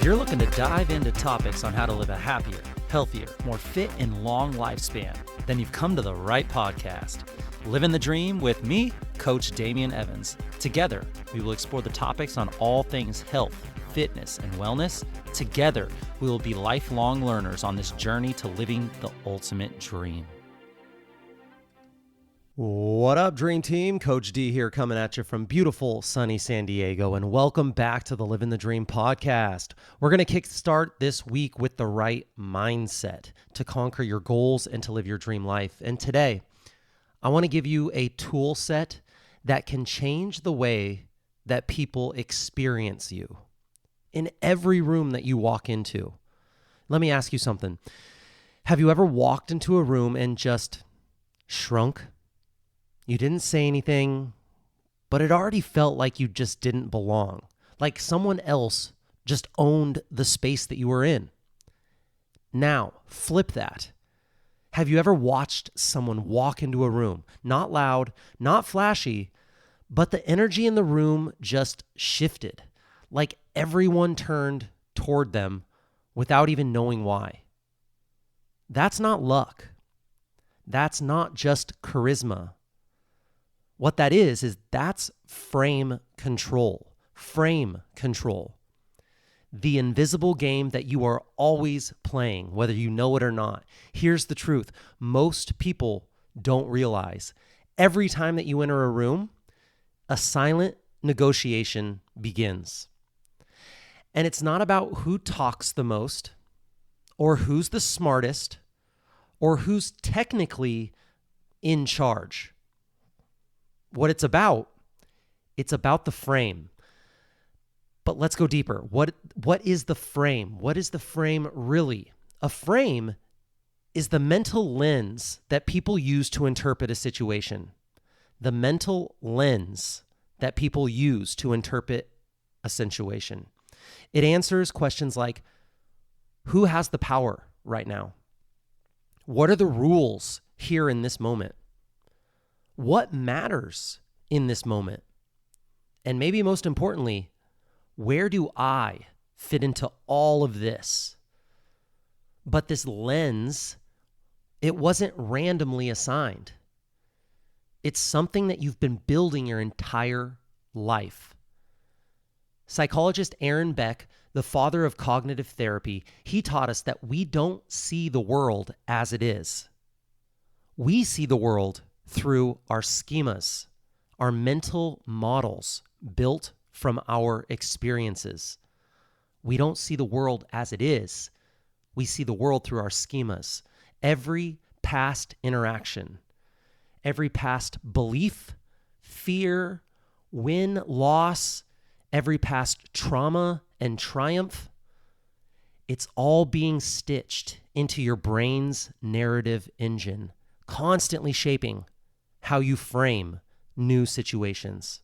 you're looking to dive into topics on how to live a happier, healthier, more fit, and long lifespan, then you've come to the right podcast. Livin the Dream with me, Coach Damian Evans. Together, we will explore the topics on all things health, fitness, and wellness. Together, we will be lifelong learners on this journey to living the ultimate dream. What up, Dream Team? Coach D here coming at you from beautiful sunny San Diego, and welcome back to the Livin the Dream podcast. We're going to kickstart this week with the right mindset to conquer your goals and to live your dream life. And today, I want to give you a tool set that can change the way that people experience you in every room that you walk into. Let me ask you something. Have you ever walked into a room and just shrunk? You didn't say anything, but it already felt like you just didn't belong, like someone else just owned the space that you were in. Now, flip that. Have you ever watched someone walk into a room, not loud, not flashy, but the energy in the room just shifted, like everyone turned toward them without even knowing why? That's not luck. That's not just charisma. What that is that's frame control. Frame control. The invisible game that you are always playing, whether you know it or not. Here's the truth. Most people don't realize every time that you enter a room, a silent negotiation begins. And it's not about who talks the most or who's the smartest or who's technically in charge. What it's about the frame. But let's go deeper. What is the frame? What is the frame really? A frame is the mental lens that people use to interpret a situation. The mental lens that people use to interpret a situation. It answers questions like, who has the power right now? What are the rules here in this moment? What matters in this moment? And maybe most importantly, where do I fit into all of this? But this lens, it wasn't randomly assigned. It's something that you've been building your entire life. Psychologist Aaron Beck, the father of cognitive therapy, he taught us that we don't see the world as it is. We see the world through our schemas, our mental models built from our experiences. We don't see the world as it is. We see the world through our schemas. Every past interaction, every past belief, fear, win, loss, every past trauma and triumph, it's all being stitched into your brain's narrative engine, constantly shaping how you frame new situations.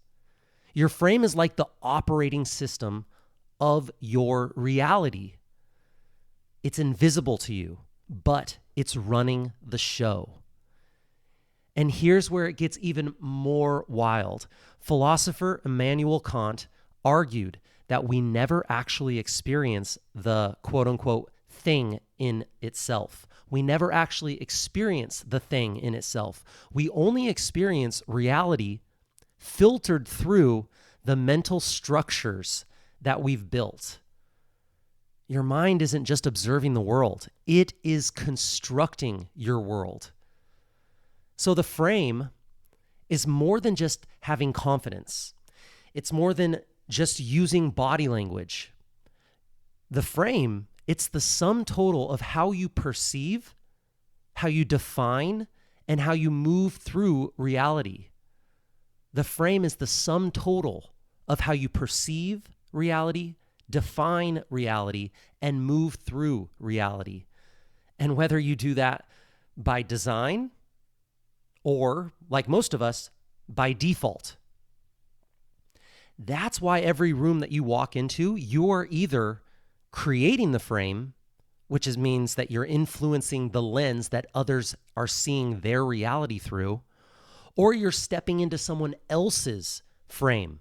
Your frame is like the operating system of your reality. It's invisible to you, but it's running the show. And here's where it gets even more wild. Philosopher Immanuel Kant argued that we never actually experience the quote-unquote thing in itself. We never actually experience the thing in itself. We only experience reality filtered through the mental structures that we've built. Your mind isn't just observing the world. It is constructing your world. So the frame is more than just having confidence. It's more than just using body language. The frame, it's the sum total of how you perceive, how you define, and how you move through reality. The frame is the sum total of how you perceive reality, define reality, and move through reality. And whether you do that by design or, like most of us, by default. That's why every room that you walk into, you are either creating the frame, which means that you're influencing the lens that others are seeing their reality through, or you're stepping into someone else's frame.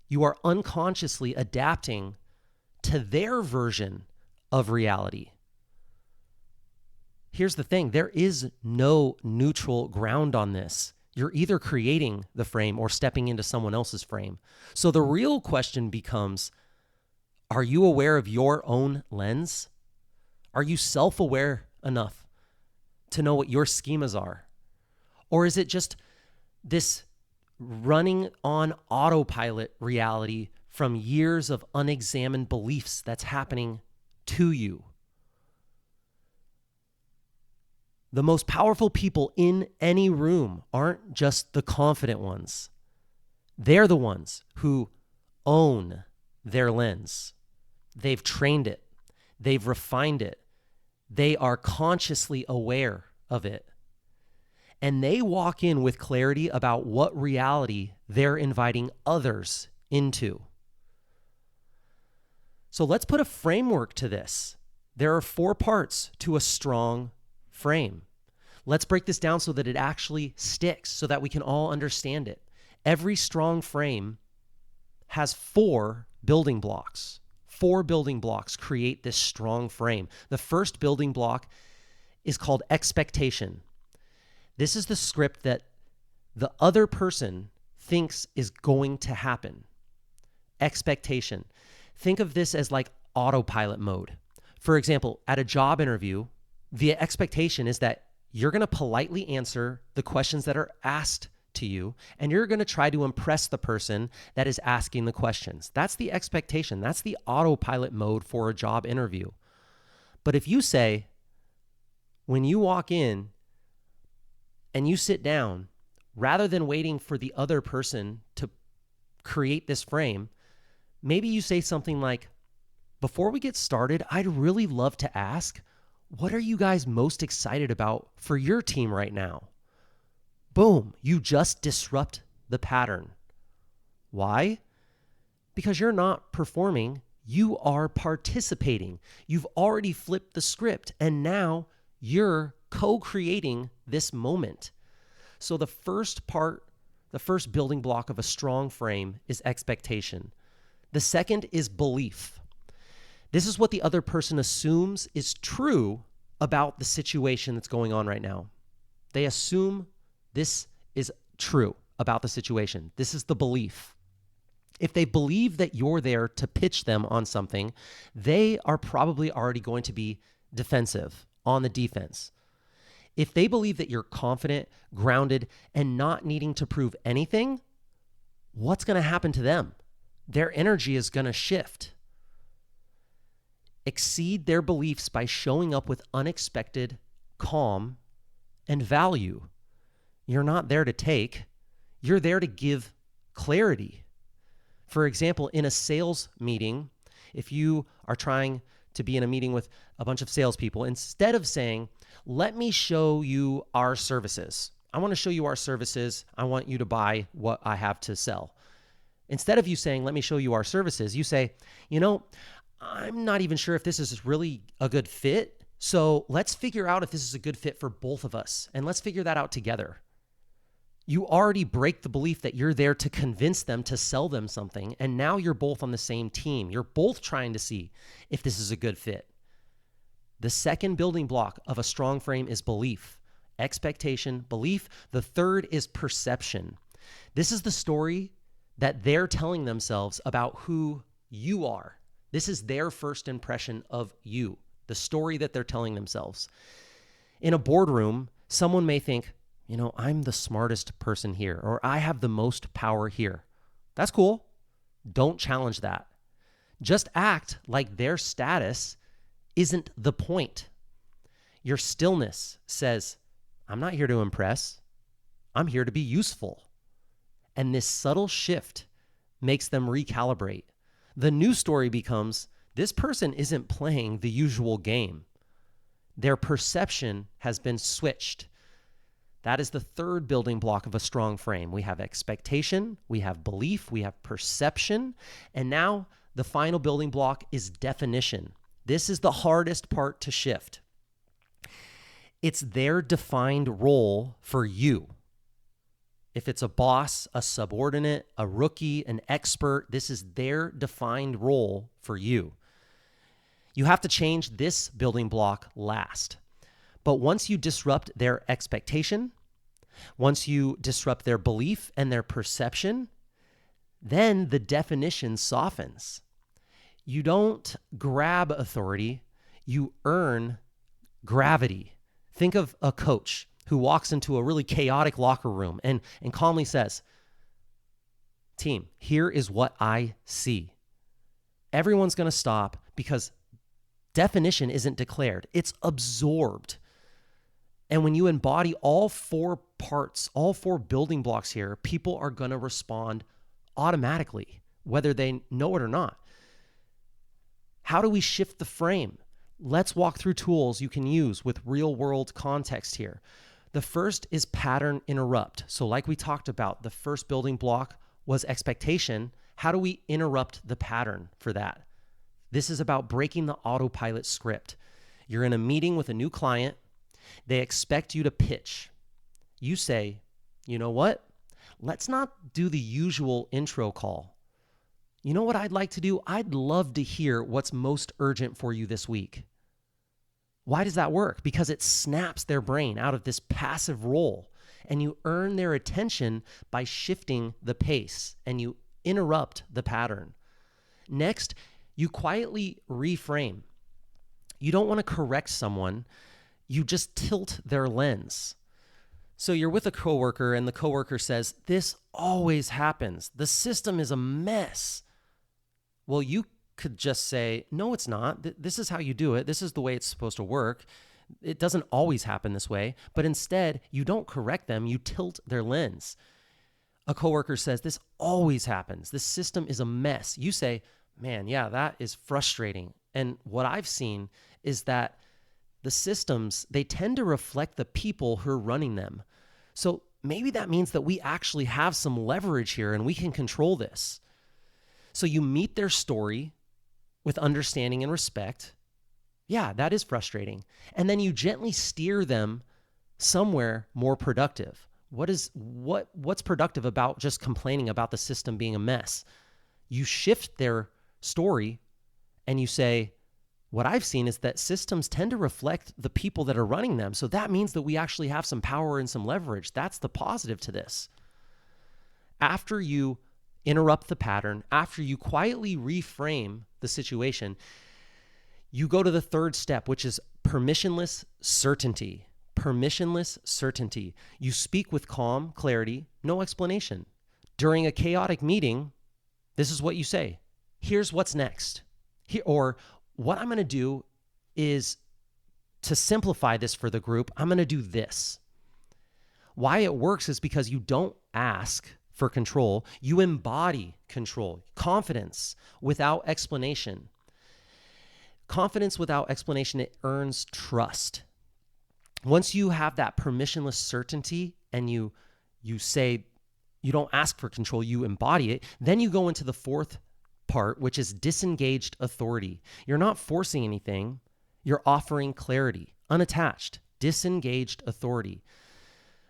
You are unconsciously adapting to their version of reality. Here's the thing, there is no neutral ground on this. You're either creating the frame or stepping into someone else's frame. So the real question becomes, are you aware of your own lens? Are you self-aware enough to know what your schemas are? Or is it just this running on autopilot reality from years of unexamined beliefs that's happening to you? The most powerful people in any room aren't just the confident ones. They're the ones who own their lens. They've trained it. They've refined it. They are consciously aware of it. And they walk in with clarity about what reality they're inviting others into. So let's put a framework to this. There are 4 parts to a strong frame. Let's break this down so that it actually sticks, so that we can all understand it. Every strong frame has 4 building blocks. 4 building blocks create this strong frame. The first building block is called expectation. This is the script that the other person thinks is going to happen. Expectation. Think of this as like autopilot mode. For example, at a job interview, the expectation is that you're going to politely answer the questions that are asked to you, and you're going to try to impress the person that is asking the questions. That's the expectation. That's the autopilot mode for a job interview. But if you say, when you walk in and you sit down, rather than waiting for the other person to create this frame, maybe you say something like, before we get started, I'd really love to ask, what are you guys most excited about for your team right now? Boom, you just disrupt the pattern. Why? Because you're not performing, you are participating. You've already flipped the script, and now you're co-creating this moment. So the first part, the first building block of a strong frame is expectation. The second is belief. This is what the other person assumes is true about the situation that's going on right now. They assume this is true about the situation. This is the belief. If they believe that you're there to pitch them on something, they are probably already going to be defensive, on the defense. If they believe that you're confident, grounded, and not needing to prove anything, what's going to happen to them? Their energy is going to shift. Exceed their beliefs by showing up with unexpected calm and value. You're not there to take, you're there to give clarity. For example, in a sales meeting, if you are trying to be in a meeting with a bunch of salespeople, instead of saying, let me show you our services. I want to show you our services. I want you to buy what I have to sell. Instead of you saying, let me show you our services, you say, I'm not even sure if this is really a good fit. So let's figure out if this is a good fit for both of us. And let's figure that out together. You already break the belief that you're there to convince them to sell them something. And now you're both on the same team. You're both trying to see if this is a good fit. The second building block of a strong frame is belief, expectation, belief. The third is perception. This is the story that they're telling themselves about who you are. This is their first impression of you, the story that they're telling themselves. In a boardroom, someone may think, I'm the smartest person here, or I have the most power here. That's cool. Don't challenge that. Just act like their status isn't the point. Your stillness says, I'm not here to impress. I'm here to be useful. And this subtle shift makes them recalibrate. The new story becomes, this person isn't playing the usual game. Their perception has been switched. That is the third building block of a strong frame. We have expectation, we have belief, we have perception, and now the final building block is definition. This is the hardest part to shift. It's their defined role for you. If it's a boss, a subordinate, a rookie, an expert, this is their defined role for you. You have to change this building block last. But once you disrupt their expectation, once you disrupt their belief and their perception, then the definition softens. You don't grab authority, you earn gravity. Think of a coach who walks into a really chaotic locker room and calmly says, "Team, here is what I see." Everyone's going to stop because definition isn't declared, it's absorbed. And when you embody all four parts, all four building blocks here, people are going to respond automatically, whether they know it or not. How do we shift the frame? Let's walk through tools you can use with real world context here. The first is pattern interrupt. So like we talked about, the first building block was expectation. How do we interrupt the pattern for that? This is about breaking the autopilot script. You're in a meeting with a new client. They expect you to pitch. You say, "You know what? Let's not do the usual intro call. You know what I'd like to do? I'd love to hear what's most urgent for you this week." Why does that work? Because it snaps their brain out of this passive role, and you earn their attention by shifting the pace, and you interrupt the pattern. Next, you quietly reframe. You don't want to correct someone. You just tilt their lens. So you're with a coworker and the coworker says, "This always happens. The system is a mess." Well, you could just say, "No, it's not. This is how you do it. This is the way it's supposed to work. It doesn't always happen this way." But instead, you don't correct them. You tilt their lens. A coworker says, "This always happens. This system is a mess." You say, "Man, yeah, that is frustrating." And what I've seen is that the systems, they tend to reflect the people who are running them. So maybe that means that we actually have some leverage here and we can control this. So you meet their story with understanding and respect. Yeah, that is frustrating. And then you gently steer them somewhere more productive. What's productive about just complaining about the system being a mess? You shift their story and you say, "What I've seen is that systems tend to reflect the people that are running them. So that means that we actually have some power and some leverage. That's the positive to this." After you interrupt the pattern, after you quietly reframe the situation, you go to the third step, which is permissionless certainty. Permissionless certainty. You speak with calm clarity, no explanation. During a chaotic meeting, this is what you say. "Here's what's next." Or what I'm going to do is, to simplify this for the group, I'm going to do this. Why it works is because you don't ask for control. You embody control, confidence without explanation. Confidence without explanation, it earns trust. Once you have that permissionless certainty and you say, you don't ask for control, you embody it, then you go into the fourth part, which is disengaged authority. You're not forcing anything. You're offering clarity, unattached, disengaged authority.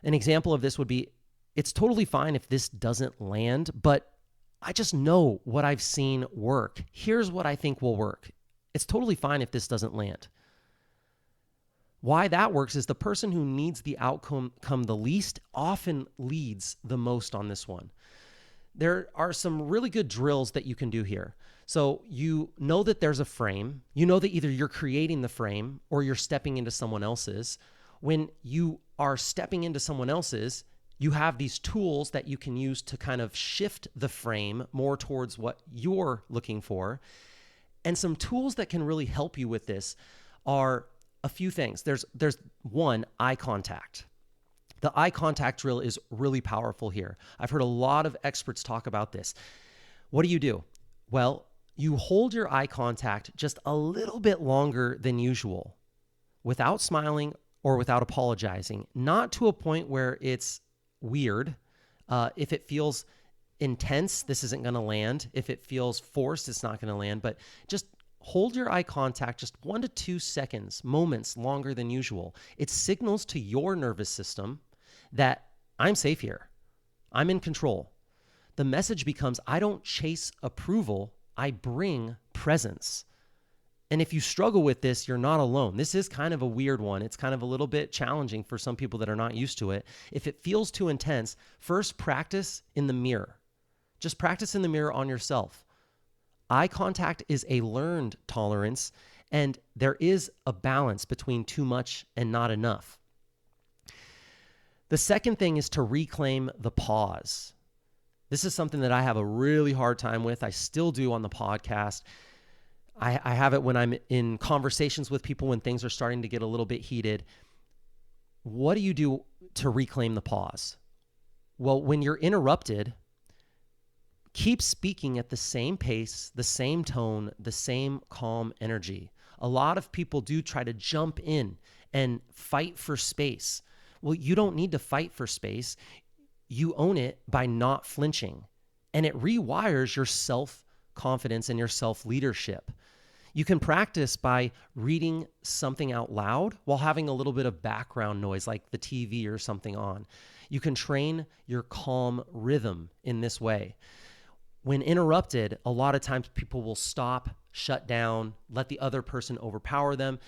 An example of this would be, "It's totally fine if this doesn't land, but I just know what I've seen work. Here's what I think will work. It's totally fine if this doesn't land." Why that works is the person who needs the outcome the least often leads the most on this one. There are some really good drills that you can do here. So you know that there's a frame. You know that either you're creating the frame or you're stepping into someone else's. When you are stepping into someone else's, you have these tools that you can use to kind of shift the frame more towards what you're looking for. And some tools that can really help you with this are a few things. There's one, eye contact. The eye contact drill is really powerful here. I've heard a lot of experts talk about this. What do? Well, you hold your eye contact just a little bit longer than usual without smiling or without apologizing, not to a point where it's weird. If it feels intense, this isn't going to land. If it feels forced, it's not going to land. But just hold your eye contact just 1 to 2 seconds, moments longer than usual. It signals to your nervous system that I'm safe here. I'm in control. The message becomes, I don't chase approval. I bring presence. And if you struggle with this, you're not alone. This is kind of a weird one. It's kind of a little bit challenging for some people that are not used to it. If it feels too intense, first practice in the mirror. Just practice in the mirror on yourself. Eye contact is a learned tolerance, and there is a balance between too much and not enough. The second thing is to reclaim the pause. This is something that I have a really hard time with. I still do on the podcast. I have it when I'm in conversations with people when things are starting to get a little bit heated. What do you do to reclaim the pause? Well, when you're interrupted, keep speaking at the same pace, the same tone, the same calm energy. A lot of people do try to jump in and fight for space. Well, you don't need to fight for space. You own it by not flinching, and it rewires your self-confidence and your self-leadership. You can practice by reading something out loud while having a little bit of background noise like the TV or something on. You can train your calm rhythm in this way. When interrupted, a lot of times people will stop, shut down, let the other person overpower them.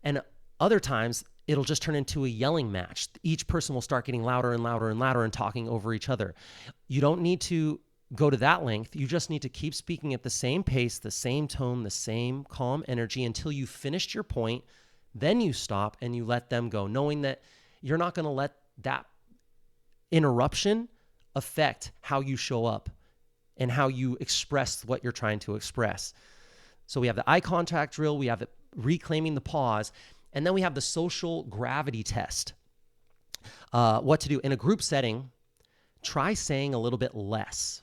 And other times it'll just turn into a yelling match. Each person will start getting louder and louder and louder and talking over each other. You don't need to go to that length. You just need to keep speaking at the same pace, the same tone, the same calm energy until you finished your point. Then you stop and you let them go, knowing that you're not going to let that interruption affect how you show up and how you express what you're trying to express. So we have the eye contact drill, we have the reclaiming the pause, and then we have the social gravity test. What to do in a group setting, try saying a little bit less.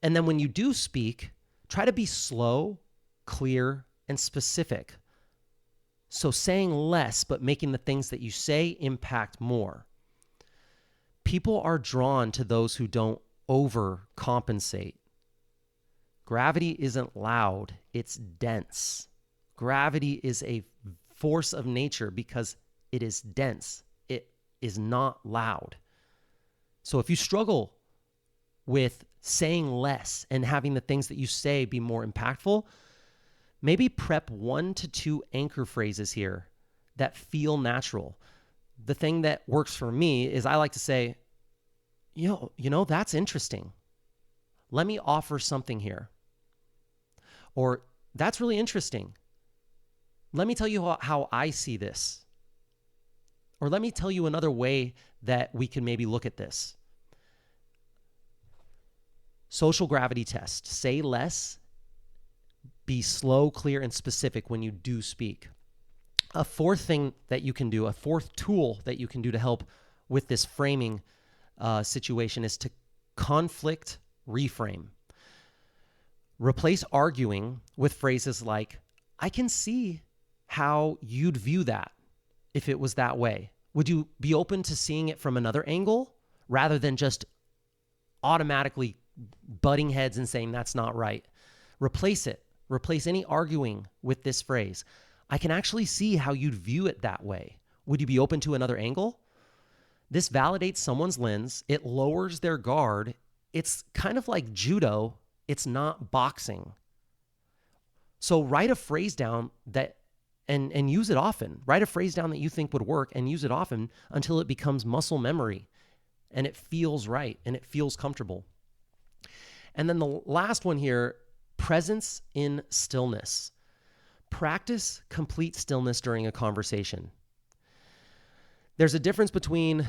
And then when you do speak, try to be slow, clear, and specific. So saying less, but making the things that you say impact more. People are drawn to those who don't overcompensate. Gravity isn't loud, it's dense. Gravity is a force of nature because it is dense. It is not loud. So if you struggle with saying less and having the things that you say be more impactful, maybe prep 1 to 2 anchor phrases here that feel natural. The thing that works for me is I like to say, you know, that's interesting. Let me offer something here. Or that's really interesting. Let me tell you how I see this. Or let me tell you another way that we can maybe look at this. Social gravity test. Say less. Be slow, clear, and specific when you do speak. A fourth thing that you can do, a fourth tool that you can do to help with this framing situation is to conflict reframe. Replace arguing with phrases like, I can see how you'd view that if it was that way. Would you be open to seeing it from another angle rather than just automatically butting heads and saying that's not right? Replace it. Replace any arguing with this phrase. I can actually see how you'd view it that way. Would you be open to another angle? This validates someone's lens. It lowers their guard. It's kind of like judo. It's not boxing. So write a phrase down that and use it often. Write a phrase down that you think would work and use it often until it becomes muscle memory and it feels right and it feels comfortable. And then the last one here, presence in stillness. Practice complete stillness during a conversation. There's a difference between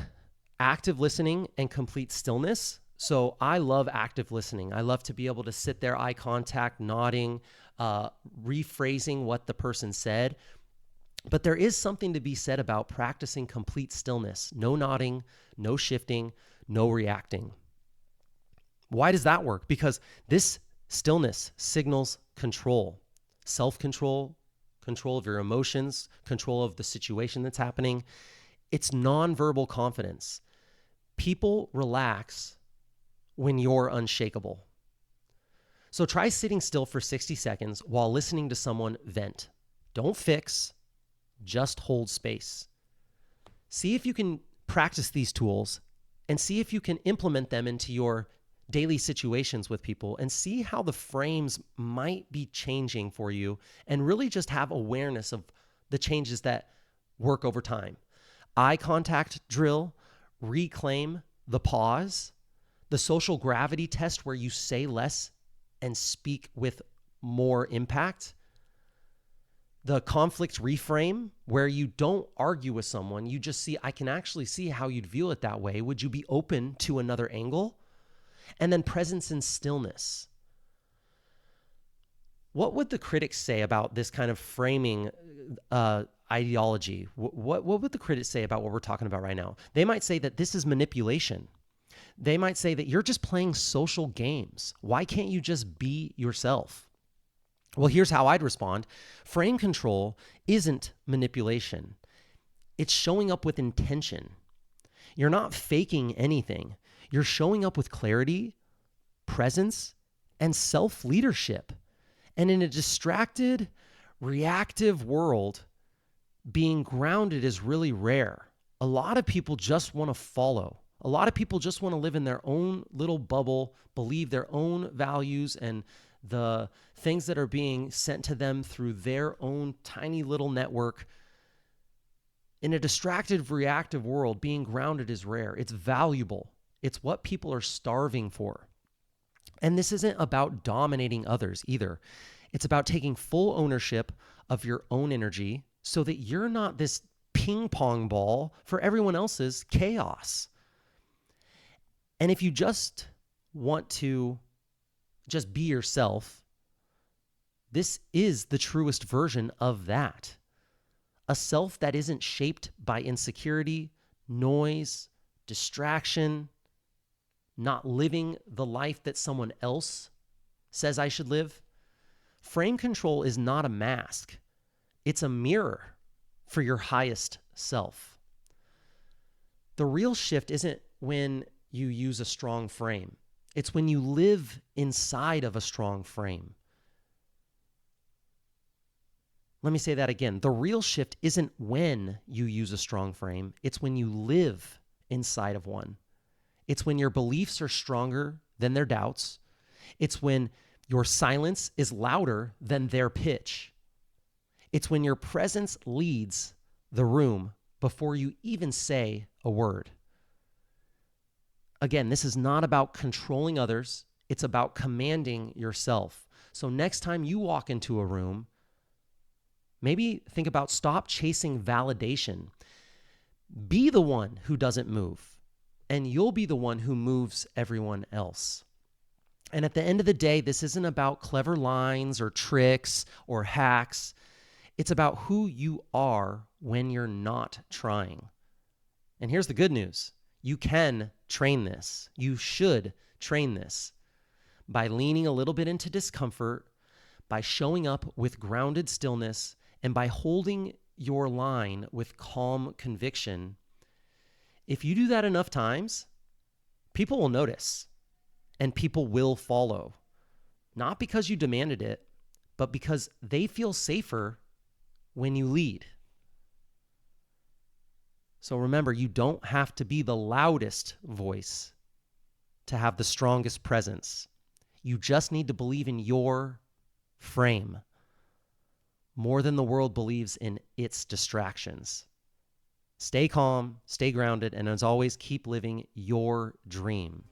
active listening and complete stillness. So I love active listening. I love to be able to sit there, eye contact, nodding, rephrasing what the person said. But there is something to be said about practicing complete stillness. No nodding, no shifting, no reacting. Why does that work? Because this stillness signals control, self-control, control of your emotions, control of the situation that's happening. It's nonverbal confidence. People relax when you're unshakable. So try sitting still for 60 seconds while listening to someone vent. Don't fix, just hold space. See if you can practice these tools and see if you can implement them into your daily situations with people and see how the frames might be changing for you, and really just have awareness of the changes that work over time. Eye contact drill, reclaim the pause, the social gravity test where you say less and speak with more impact, the conflict reframe where you don't argue with someone, you just see, I can actually see how you'd view it that way. Would you be open to another angle? And then presence and stillness. What would the critics say about this kind of framing ideology? What would the critics say about what we're talking about right now? They might say that this is manipulation. They might say that you're just playing social games. Why can't you just be yourself? Well, here's how I'd respond. Frame control isn't manipulation. It's showing up with intention. You're not faking anything. You're showing up with clarity, presence, and self-leadership. And in a distracted, reactive world, being grounded is really rare. A lot of people just want to follow. A lot of people just want to live in their own little bubble, believe their own values and the things that are being sent to them through their own tiny little network. In a distracted, reactive world, being grounded is rare. It's valuable. It's what people are starving for. And this isn't about dominating others either. It's about taking full ownership of your own energy so that you're not this ping pong ball for everyone else's chaos. And if you just want to just be yourself, this is the truest version of that. A self that isn't shaped by insecurity, noise, distraction, not living the life that someone else says I should live. Frame control is not a mask. It's a mirror for your highest self. The real shift isn't when you use a strong frame. It's when you live inside of a strong frame. Let me say that again. The real shift isn't when you use a strong frame. It's when you live inside of one. It's when your beliefs are stronger than their doubts. It's when your silence is louder than their pitch. It's when your presence leads the room before you even say a word. Again, this is not about controlling others. It's about commanding yourself. So next time you walk into a room, maybe think about stop chasing validation. Be the one who doesn't move, and you'll be the one who moves everyone else. And at the end of the day, this isn't about clever lines or tricks or hacks. It's about who you are when you're not trying. And here's the good news. You can train this. You should train this by leaning a little bit into discomfort, by showing up with grounded stillness, and by holding your line with calm conviction. If you do that enough times, people will notice and people will follow. Not because you demanded it, but because they feel safer when you lead. So remember, you don't have to be the loudest voice to have the strongest presence. You just need to believe in your frame more than the world believes in its distractions. Stay calm, stay grounded, and as always, keep living your dream.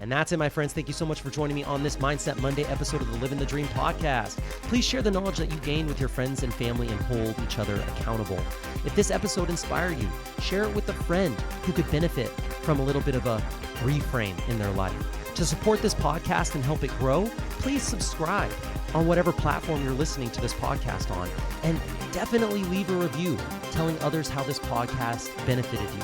And that's it, my friends. Thank you so much for joining me on this Mindset Monday episode of the Livin the Dream podcast. Please share the knowledge that you gain with your friends and family and hold each other accountable. If this episode inspired you, share it with a friend who could benefit from a little bit of a reframe in their life. To support this podcast and help it grow, please subscribe on whatever platform you're listening to this podcast on, and definitely leave a review telling others how this podcast benefited you.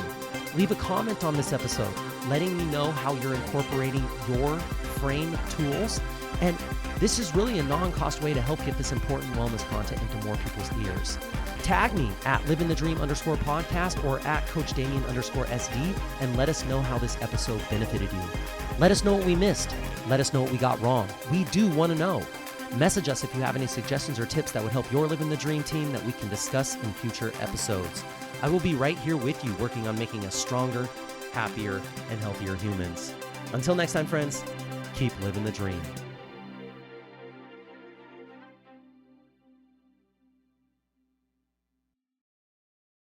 Leave a comment on this episode, letting me know how you're incorporating your frame tools. And this is really a non-cost way to help get this important wellness content into more people's ears. Tag me at livingthedream_podcast or at Coach Damien_SD and let us know how this episode benefited you. Let us know what we missed. Let us know what we got wrong. We do want to know. Message us if you have any suggestions or tips that would help your Livin the Dream team that we can discuss in future episodes. I will be right here with you working on making us stronger, happier, and healthier humans. Until next time, friends, keep living the dream.